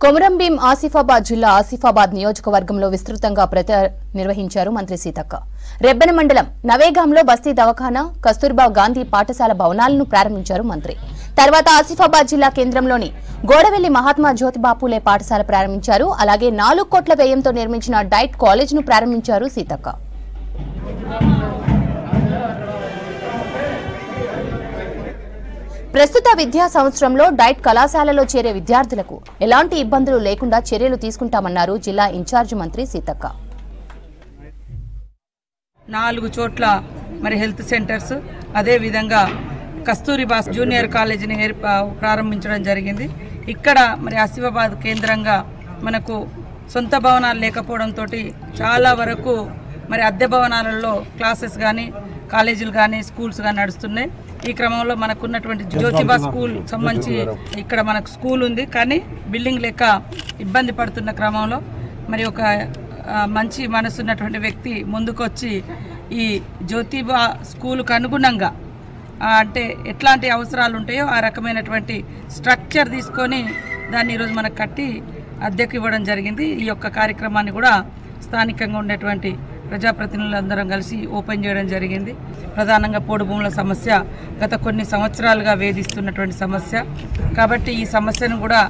కొమరంభీం ఆసిఫాబాద్ జిల్లా ఆసిఫాబాద్ నియోజకవర్గంలో విస్తృతంగా ప్రచారం నిర్వహించారు మంత్రి సీతక్క. రెబ్బెన మండలం నవేగాంలో బస్తీ దవాఖానా, కస్తూర్బా గాంధీ పాఠశాల భవనాలను ప్రారంభించారు మంత్రి. తర్వాత ఆసిఫాబాద్ జిల్లా కేంద్రంలోని గోడవెల్లి మహాత్మా జ్యోతిబాపులే పాఠశాల ప్రారంభించారు. అలాగే 4 కోట్ల వ్యయంతో నిర్మించిన డైట్ కాలేజ్ను ప్రారంభించారు సీతక్క. ప్రస్తుత విద్యా సంవత్సరంలో డైట్ కళాశాలలో చేరే విద్యార్థులకు ఎలాంటి ఇబ్బందులు లేకుండా చర్యలు తీసుకుంటామన్నారు జిల్లా ఇన్ఛార్జ్ మంత్రి సీతక్క. 4 చోట్ల హెల్త్ సెంటర్స్, అదే విధంగా కస్తూరిబా జూనియర్ కాలేజీని ప్రారంభించడం జరిగింది. ఇక్కడ ఆసిఫాబాద్ కేంద్రంగా మనకు సొంత భవనాలు లేకపోవడంతో చాలా వరకు అద్దె భవనాలలో క్లాసెస్ కానీ, కాలేజీలు కానీ, స్కూల్స్ కానీ నడుస్తున్నాయి. ఈ క్రమంలో మనకున్నటువంటి జ్యోతిబా స్కూల్ సంబంధించి ఇక్కడ మనకు స్కూల్ ఉంది, కానీ బిల్డింగ్ లెక్క ఇబ్బంది పడుతున్న క్రమంలో ఒక మంచి మనసున్నటువంటి వ్యక్తి ముందుకొచ్చి ఈ జ్యోతిబా స్కూలుకు అనుగుణంగా అంటే ఎట్లాంటి అవసరాలు ఉంటాయో ఆ రకమైనటువంటి స్ట్రక్చర్ తీసుకొని దాన్ని ఈరోజు మనకు కట్టి అద్దెకు ఇవ్వడం జరిగింది. ఈ యొక్క కార్యక్రమాన్ని కూడా స్థానికంగా ఉండేటువంటి ప్రజాప్రతినిధులందరం కలిసి ఓపెన్ చేయడం జరిగింది. ప్రధానంగా పోడు భూముల సమస్య గత కొన్ని సంవత్సరాలుగా వేధిస్తున్నటువంటి సమస్య కాబట్టి ఈ సమస్యను కూడా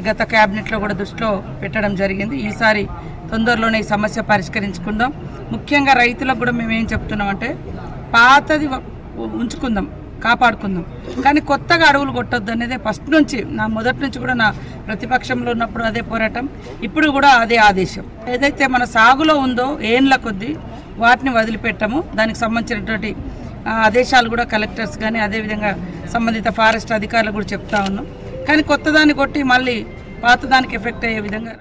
గత క్యాబినెట్లో కూడా దృష్టిలో పెట్టడం జరిగింది. ఈసారి తొందరలోనే ఈ సమస్య పరిష్కరించుకుందాం. ముఖ్యంగా రైతులకు కూడా మేము ఏం చెప్తున్నామంటే, పాతది ఉంచుకుందాం, కాపాడుకుందాం, కానీ కొత్తగా అడవులు కొట్టొద్దు అనేది ఫస్ట్ నుంచి, మొదటి నుంచి కూడా నా ప్రతిపక్షంలో ఉన్నప్పుడు అదే పోరాటం, ఇప్పుడు కూడా అదే ఆదేశం. ఏదైతే మన సాగులో ఉందో ఏండ్ల కొద్దీ వాటిని వదిలిపెట్టము. దానికి సంబంధించినటువంటి ఆదేశాలు కూడా కలెక్టర్స్ కానీ, అదేవిధంగా సంబంధిత ఫారెస్ట్ అధికారులు కూడా చెప్తా ఉన్నాం. కానీ కొత్తదాన్ని కొట్టి మళ్ళీ పాతదానికి ఎఫెక్ట్ అయ్యే విధంగా